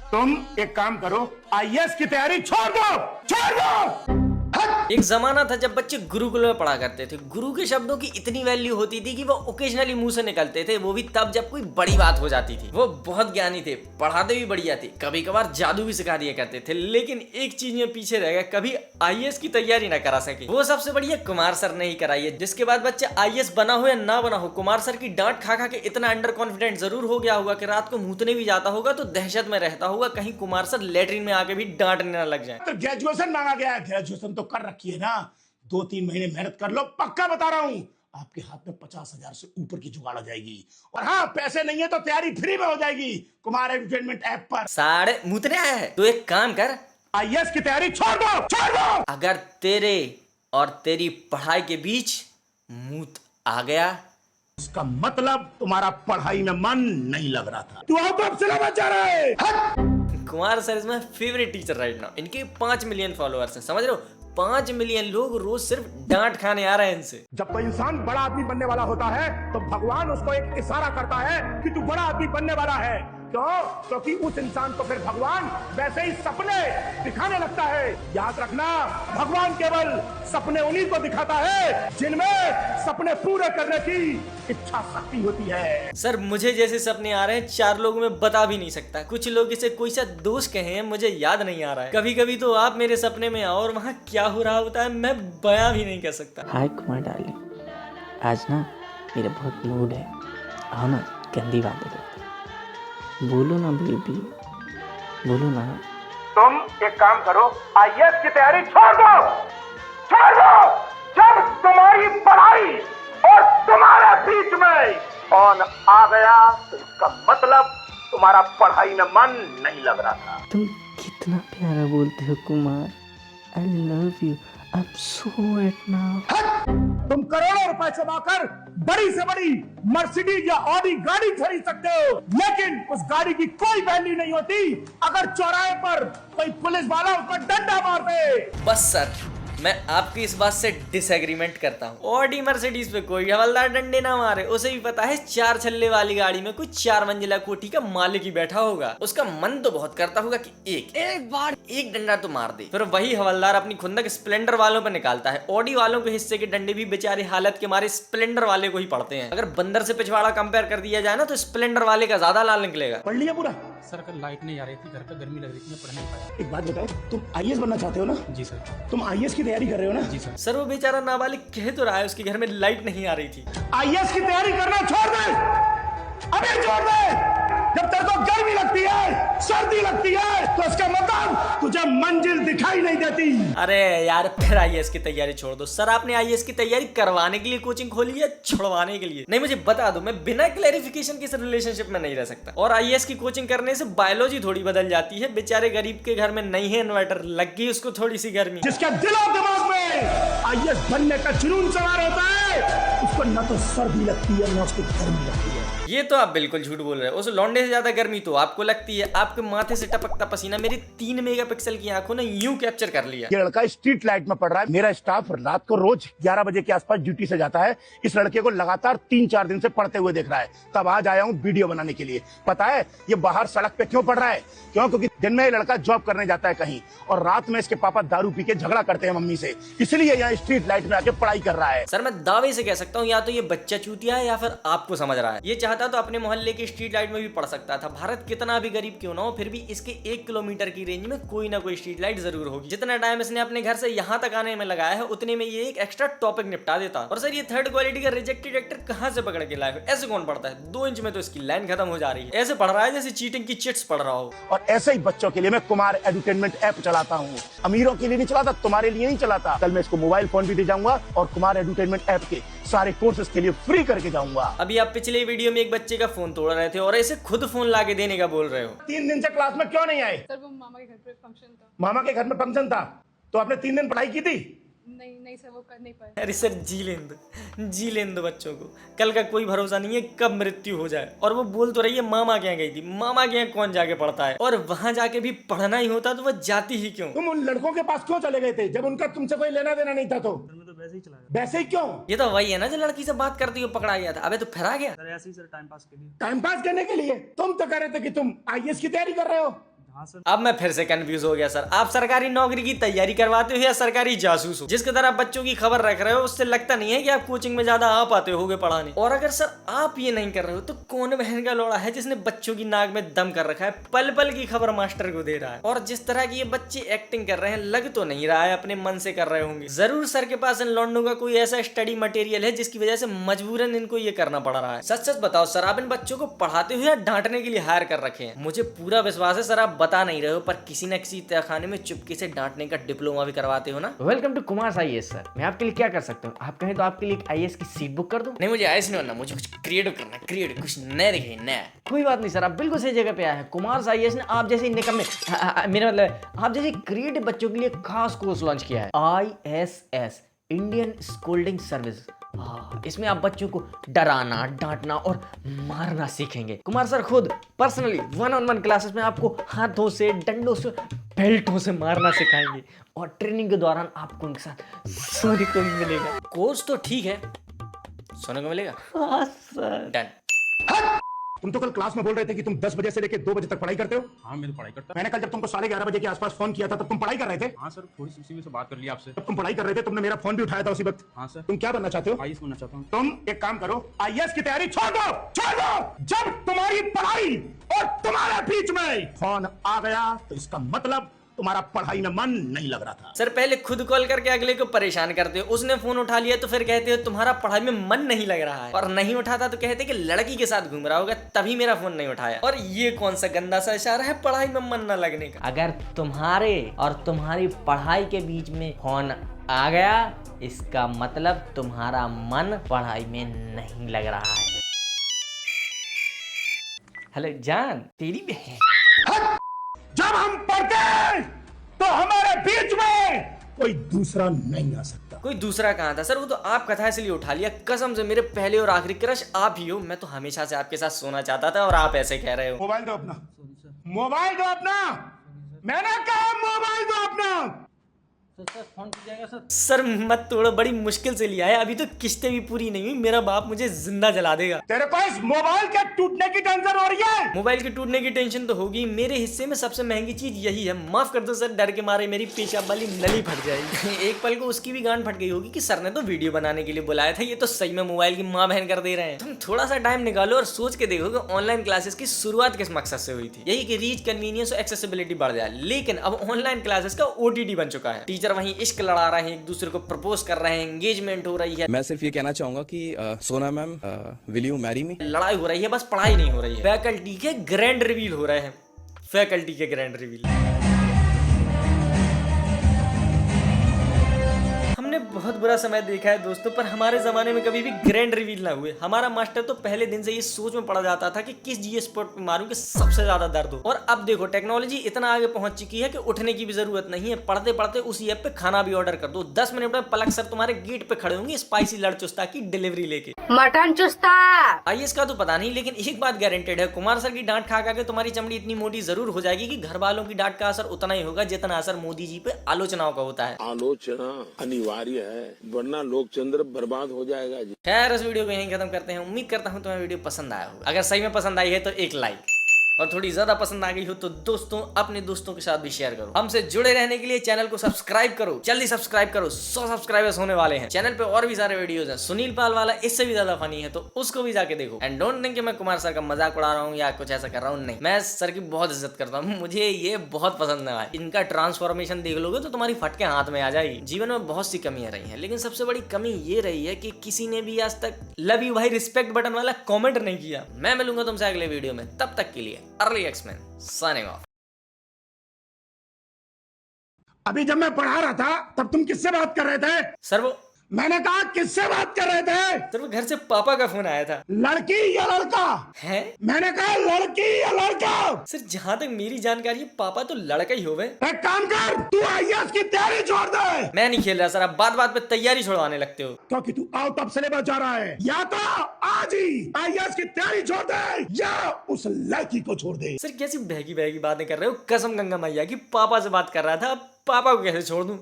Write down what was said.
तुम एक काम करो, आईएएस की तैयारी छोड़ दो, छोड़ दो। एक जमाना था जब बच्चे गुरुकुल में पढ़ा करते थे। गुरु के शब्दों की इतनी वैल्यू होती थी कि वो ओकेजनली मुंह से निकलते थे, वो भी तब जब कोई बड़ी बात हो जाती थी। वो बहुत ज्ञानी थे, पढ़ाते भी बढ़िया थे, कभी कभार जादू भी सिखा दिया करते थे। लेकिन एक चीज में पीछे रह गए, कभी आईएएस की तैयारी ना करा सके। वो सबसे बढ़िया कुमार सर ने ही कराई है, जिसके बाद बच्चा आईएएस बना हो या ना बना हो, कुमार सर की डांट खा खा के इतना अंडर कॉन्फिडेंट जरूर हो गया होगा कि रात को मूतने भी जाता होगा तो दहशत में रहता होगा कहीं कुमार सर लेटरिन में आके भी डांटने ना लग जाए। तो ग्रेजुएशन मांगा गया है, ग्रेजुएशन तो कर रखी है ना, 2-3 महीने मेहनत कर लो, पक्का बता रहा हूं आपके हाथ में 50,000 से ऊपर की जुगाड़ आ जाएगी। और हाँ, पैसे नहीं है तो तैयारी फ्री में हो जाएगी कुमार एंटरटेनमेंट ऐप पर। साढ़े मूतने आया है तो एक काम कर, आईएएस की तैयारी छोड़ दो, छोड़ दो। अगर तेरे और तेरी पढ़ाई के बीच मूत आ गया, इसका मतलब तुम्हारा पढ़ाई में मन नहीं लग रहा था, तू आउट ऑफ सिलेबस जा रहा है। Kumar sir is my favourite teacher right now. इनके 5 मिलियन फॉलोअर्स हैं, समझ रहे हो? 5 मिलियन लोग रोज सिर्फ डांट खाने आ रहे हैं इनसे। जब कोई इंसान बड़ा आदमी बनने वाला होता है तो भगवान उसको एक इशारा करता है कि तू बड़ा आदमी बनने वाला है। क्यों? क्योंकि उस इंसान को फिर भगवान वैसे ही सपने दिखाने लगता है। याद रखना, भगवान केवल सपने उन्हीं को दिखाता है जिनमें सपने पूरे करने की इच्छा शक्ति होती है। सर मुझे जैसे सपने आ रहे हैं 4 लोगों में बता भी नहीं सकता। कुछ लोग इसे कोई सा दोष कहे हैं, मुझे याद नहीं आ रहा है। कभी कभी तो आप मेरे सपने में आओ और वहाँ क्या हो रहा होता है मैं बयां भी नहीं कर सकता। हाय कुमार डार्लिंग, आज ना मेरा बहुत मूड है, आओ ना गंदी बातें करते हैं। बोलो ना बेबी, बोलो ना। तुम एक काम करो, आईएएस की तैयारी छोड़ दो, छोड़ दो। जब तुम्हारी पढ़ाई और तुम्हारे बीच में कौन आ गया तो इसका मतलब तुम्हारा पढ़ाई में मन नहीं लग रहा था। तुम कितना प्यारा बोलते हो Kumar, I love you, I am so at now. तुम करोड़ों रुपए जमाकर बड़ी से बड़ी मर्सिडीज या ऑडी गाड़ी खरीद सकते हो, लेकिन उस गाड़ी की कोई वैल्यू नहीं होती अगर चौराहे पर कोई पुलिस वाला उस पर डंडा मार दे। बस सर, मैं आपकी इस बात से डिसएग्रीमेंट करता हूँ। ऑडी मर्सिडीज पे कोई हवलदार डंडे ना मारे, उसे भी पता है 4 छल्ले वाली गाड़ी में कुछ 4 मंजिला कोठी का मालिक ही बैठा होगा। उसका मन तो बहुत करता होगा कि एक बार एक डंडा तो मार दे। फिर वही हवलदार अपनी खुंदक स्प्लेंडर वालों पे निकालता है। ऑडी वालों के हिस्से के डंडे भी बेचारे हालत के मारे स्प्लेंडर वाले को ही पड़ते हैं। अगर बंदर से पिछवाड़ा कंपेयर कर दिया जाए ना तो स्प्लेंडर वाले का ज्यादा लाल निकलेगा। पढ़ लिया पूरा? सर कल लाइट नहीं आ रही थी, घर पे गर्मी लग रही थी, मैं पढ़ नहीं पाया। एक बात बताओ, तुम आईएएस बनना चाहते हो ना? जी सर। तुम आईएएस की तैयारी कर रहे हो ना? जी सर। सर वो बेचारा नाबालिग कह तो रहा है उसके घर में लाइट नहीं आ रही थी। आईएएस की तैयारी करना छोड़ दे, अभी छोड़ दे। जब तेरे को गर्मी लगती है, सर्दी लगती है, तो इसका मतलब तुझे मंजिल दिखाई नहीं देती। अरे यार फिर आईएएस की तैयारी छोड़ दो। सर आपने आईएएस की तैयारी करवाने के लिए कोचिंग खोली है, छुड़वाने के लिए? नहीं मुझे बता दो, मैं बिना क्लैरिफिकेशन के इस रिलेशनशिप में नहीं रह सकता। और आईएएस की कोचिंग करने से बायोलॉजी थोड़ी बदल जाती है। बेचारे गरीब के घर में नहीं है इन्वर्टर, लग गई उसको थोड़ी सी गर्मी। जिसके दिलो दिमाग में आईएएस बनने का जुनून सवार होता है, उसको न तो सर्दी लगती है न उसको गर्मी लगती है। ये तो आप बिल्कुल झूठ बोल रहे हो। उस लौंडे से ज्यादा गर्मी तो आपको लगती है। आपके माथे से टपकता पसीना मेरी 3 मेगापिक्सल की आंखों ने यूं कैप्चर कर लिया। ये लड़का स्ट्रीट लाइट में पड़ रहा है। मेरा स्टाफ रात को रोज 11 बजे के आसपास ड्यूटी से जाता है। इस लड़के को लगातार 3-4 दिन से पढ़ते हुए देख रहा है। तब आज आया हूँ वीडियो बनाने के लिए। पता है ये बाहर सड़क पे क्यों पड़ रहा है? क्यों? क्योंकि दिन में ये लड़का जॉब करने जाता है कहीं, और रात में इसके पापा दारू पी के झगड़ा करते हैं मम्मी से, इसलिए यहाँ स्ट्रीट लाइट में आके पढ़ाई कर रहा है। सर मैं दावे से कह सकता हूँ या तो ये बच्चा चूतिया है या फिर आपको समझ रहा है। ये चाहता तो अपने मोहल्ले की स्ट्रीट लाइट में भी पढ़ सकता था। भारत कितना भी गरीब क्यों ना हो, फिर भी इसके 1 किलोमीटर की रेंज में कोई ना कोई स्ट्रीट लाइट जरूर होगी। जितना टाइम इसने अपने घर से यहाँ तक आने में लगाया है, उतने में ये एक एक्स्ट्रा टॉपिक निपटा देता। और सर ये 3rd क्वालिटी का रिजेक्टेड एक्टर कहाँ से पकड़ के लाए हो? ऐसे कौन पढ़ता है? 2 इंच में तो इसकी लाइन खत्म हो जा रही है। ऐसे पढ़ रहा है जैसे चीटिंग की चिट्स पढ़ रहा हो। और ऐसे ही बच्चों के लिए मैं कुमार एडुटेनमेंट ऐप चलाता हूँ। अमीरों के लिए नहीं चलाता, तुम्हारे लिए नहीं चलाता। कल मैं इसको मोबाइल फोन भी दे जाऊंगा और कुमार एडुटेनमेंट ऐप के सारे कोर्सेज के लिए फ्री करके जाऊंगा। अभी आप पिछले वीडियो में एक बच्चे का फोन तोड़ रहे थे और ऐसे खुद फोन लाके देने का बोल रहे हो। 3 दिन से क्लास में क्यों नहीं आए? सर वो मामा के घर पे फंक्शन था। मामा के घर में फंक्शन था तो आपने 3 दिन पढ़ाई की थी? नहीं सर वो कर नहीं पाए। अरे सर जी लेन दो बच्चों को। कल का कोई भरोसा नहीं है कब मृत्यु हो जाए। और वो बोल तो रही है मामा के यहाँ गई थी। मामा के यहाँ कौन जाके पढ़ता है? और वहां जाके भी पढ़ना ही होता तो वो जाती ही क्यों? तुम उन लड़कों के पास क्यों चले गए थे जब उनका तुमसे कोई लेना देना नहीं था? तो वैसे ही चला गया। वैसे ही क्यों? ये तो वही है ना जो लड़की से बात करती हुई पकड़ा गया था। अबे तो फिर आ गया। सर ऐसे ही सर टाइम पास के लिए। टाइम पास करने के लिए? तुम तो कह रहे थे कि तुम आईएएस की तैयारी कर रहे हो। हाँ सर। अब मैं फिर से कंफ्यूज हो गया सर। आप सरकारी नौकरी की तैयारी करवाते हो या सरकारी जासूस हो? जिसकी तरह बच्चों की खबर रख रहे हो उससे लगता नहीं है कि आप कोचिंग में ज्यादा आ पाते होगे पढ़ाने। और अगर सर आप ये नहीं कर रहे हो तो कौन बहन का लौड़ा है जिसने बच्चों की नाक में दम कर रखा है, पल पल की खबर मास्टर को दे रहा है? और जिस तरह की ये बच्चे एक्टिंग कर रहे हैं, लग तो नहीं रहा है अपने मन से कर रहे होंगे। जरूर सर के पास इन लौंडों का कोई ऐसा स्टडी मटेरियल है जिसकी वजह से मजबूरन इनको ये करना पड़ रहा है। सच सच बताओ सर, आप इन बच्चों को पढ़ाते हो या डांटने के लिए हायर कर रखे हैं? मुझे पूरा विश्वास है सर आप बता नहीं रहे हो, पर किसी न किसी तहखाने में चुपके से डांटने का डिप्लोमा भी करवाते हो ना। Welcome to Kumar IAS sir. मैं आपके लिए क्या कर सकता हूँ? आप कहें तो आपके लिए एक IAS की सीट बुक कर दूं? नहीं, मुझे ऐसे नहीं होना, मुझे कुछ क्रिएटिव करना है, क्रिएटिव, कुछ नया दिखे, नया। कोई बात नहीं सर, आप बिल्कुल सही जगह पे आए हैं। कुमार IAS ने आप जैसे निकम्मे मेरा मतलब आप जैसे क्रिएटिव बच्चों के लिए खास कोर्स लॉन्च किया है, ISS इंडियन स्कूलिंग सर्विस। इसमें आप बच्चों को डराना, डांटना और मारना सीखेंगे। कुमार सर खुद पर्सनली 1-on-1 क्लासेस में आपको हाथों से, डंडों से, बेल्टों से मारना सिखाएंगे और ट्रेनिंग के दौरान आपको उनके साथ सोने को भी मिलेगा। कोर्स तो ठीक है, सोने को मिलेगा। हाँ सर। डन। तुम तो कल क्लास में बोल रहे थे कि तुम 10 बजे से लेकर 2 बजे तक पढ़ाई करते हो। हाँ मैं तो पढ़ाई करता। मैंने कल जब तुमको 11:30 बजे के आसपास फोन किया था तब तुम पढ़ाई कर रहे थे। हाँ सर, थोड़ी सी उसी में से बात कर लिया आपसे। जब तुम पढ़ाई कर रहे थे तुमने मेरा फोन भी उठाया था उसी वक्त। हाँ सर। तुम क्या बनना चाहते हो? IAS बनना चाहता हूँ। तुम एक काम करो, IAS की तैयारी छोड़ दो, छोड़ दो। जब तुम्हारी पढ़ाई और तुम्हारे बीच में फोन आ गया तो इसका मतलब तुम्हारा पढ़ाई में मन नहीं लग रहा था। सर पहले खुद कॉल करके अगले को परेशान करते हो, उसने फोन उठा लिया तो फिर कहते हो तुम्हारा पढ़ाई में मन नहीं लग रहा है, और नहीं उठाता तो कहते कि लड़की के साथ घूम रहा होगा तभी मेरा फोन नहीं उठाया। और ये कौन सा गंदा सा इशारा है पढ़ाई में मन न लगने का? अगर तुम्हारे और तुम्हारी पढ़ाई के बीच में फोन आ गया, इसका मतलब तुम्हारा मन पढ़ाई में नहीं लग रहा है। हेलो जान, तेरी बहन। जब हम पढ़ते तो हमारे बीच में कोई दूसरा नहीं आ सकता। कोई दूसरा कहाँ था सर? वो तो आप कथा इसलिए उठा लिया। कसम से मेरे पहले और आखिरी क्रश आप ही हो। मैं तो हमेशा से आपके साथ सोना चाहता था और आप ऐसे कह रहे हो। मोबाइल दो अपना, मोबाइल दो अपना, मैंने कहा मोबाइल दो अपना। सर फोन टूट जाएगा सर। सर मत तोड़ो, बड़ी मुश्किल से लिया है, अभी तो किस्तें भी पूरी नहीं हुई, मेरा बाप मुझे जिंदा जला देगा। तेरे पास मोबाइल के टूटने की टेंशन हो रही है? मोबाइल के टूटने की टेंशन तो होगी, मेरे हिस्से में सबसे महंगी चीज यही है। माफ कर दो सर, डर के मारे मेरी पेशाब वाली नली फट जाएगी। एक पल को उसकी भी गांड फट गई होगी कि सर ने तो वीडियो बनाने के लिए बुलाया था, ये तो सही में मोबाइल की माँ बहन कर दे रहे हैं। तुम थोड़ा सा टाइम निकालो और सोच के देखो कि ऑनलाइन क्लासेस की शुरुआत किस मकसद से हुई थी? यही कि रीच, कन्वीनियंस और एक्सेसिबिलिटी बढ़ जाए। लेकिन अब ऑनलाइन क्लासेस का OTT बन चुका है। टीचर वहीं इश्क लड़ा रहे हैं, एक दूसरे को प्रपोज कर रहे हैं, एंगेजमेंट हो रही है। मैं सिर्फ ये कहना चाहूंगा कि सोना ma'am, will you marry me? लड़ाई हो रही है, बस पढ़ाई नहीं हो रही है। फैकल्टी के ग्रैंड रिवील हो रहे हैं, फैकल्टी के ग्रैंड रिवील। हमने बहुत बुरा समय देखा है दोस्तों, पर हमारे जमाने में कभी भी ग्रैंड रिवील ना हुए। हमारा मास्टर तो पहले दिन से ये सोच में पड़ा जाता था कि किस GS स्पॉट पे मारूं कि सबसे ज्यादा दर्द हो। और अब देखो टेक्नोलॉजी इतना आगे पहुंच चुकी है कि उठने की भी जरूरत नहीं है। पढ़ते पढ़ते उसी ऐप पे खाना भी ऑर्डर कर दो, 10 मिनट में पलक सर तुम्हारे गेट पे खड़े होंगे स्पाइसी लड़ चुस्ता की डिलीवरी लेके। मटन चुस्ता। IAS का तो पता नहीं, लेकिन एक बात गारंटेड है, कुमार सर की डांट खा के तुम्हारी चमड़ी इतनी मोटी जरूर हो जाएगी कि घर वालों की डांट का असर उतना ही होगा जितना असर मोदी जी पे आलोचनाओं का होता है। आलोचना अनिवार्य है, वरना लोकतंत्र बर्बाद हो जाएगा जी। खैर इस वीडियो को यहीं खत्म करते हैं। उम्मीद करता हूँ तुम्हें वीडियो पसंद आया होगा। अगर सही में पसंद आई है तो एक लाइक, और थोड़ी ज्यादा पसंद आ गई हो तो दोस्तों अपने दोस्तों के साथ भी शेयर करो। हमसे जुड़े रहने के लिए चैनल को सब्सक्राइब करो, जल्दी सब्सक्राइब करो। 100 सब्सक्राइबर्स होने वाले हैं। चैनल पे और भी सारे वीडियोस हैं। सुनील पाल वाला इससे भी ज्यादा फनी है, तो उसको भी जाके देखो। एंड डोंट थिंक कि मैं कुमार सर का मजाक उड़ा रहा हूँ या कुछ ऐसा कर रहा हूँ। नहीं, मैं सर की बहुत इज्जत करता हूँ, मुझे ये बहुत पसंद है। इनका ट्रांसफॉर्मेशन देख लोगे तो तुम्हारी फटके हाथ में आ जाएगी। जीवन में बहुत सी कमियां रही हैं, लेकिन सबसे बड़ी कमी ये रही है कि किसी ने भी आज तक लव यू भाई रिस्पेक्ट बटन वाला कॉमेंट नहीं किया। मैं मिलूंगा तुमसे अगले वीडियो में, तब तक के लिए अर्ली एक्समैन signing off। अभी जब मैं पढ़ा रहा था तब तुम किससे बात कर रहे थे? सर वो मैंने कहा किससे बात कर रहे थे? सर वो घर से पापा का फोन आया था। लड़की या लड़का? है? मैंने कहा लड़की या लड़का? सर जहाँ तक मेरी जानकारी है पापा तो लड़का ही होवे। एक काम कर, तू IAS की तैयारी छोड़ दे। मैं नहीं खेल रहा सर, आप बात बात पे तैयारी छुड़वाने लगते हो। क्योंकि तू आउट ऑफ सिलेबस जा रहा है। या तो आज ही IAS की तैयारी छोड़ दे या उस लड़की को छोड़ दे। सर कैसी बहकी बहकी बातें कर रहे हो? कसम गंगा मैया की, पापा से बात कर रहा था, अब पापा को कैसे छोड़ दूं?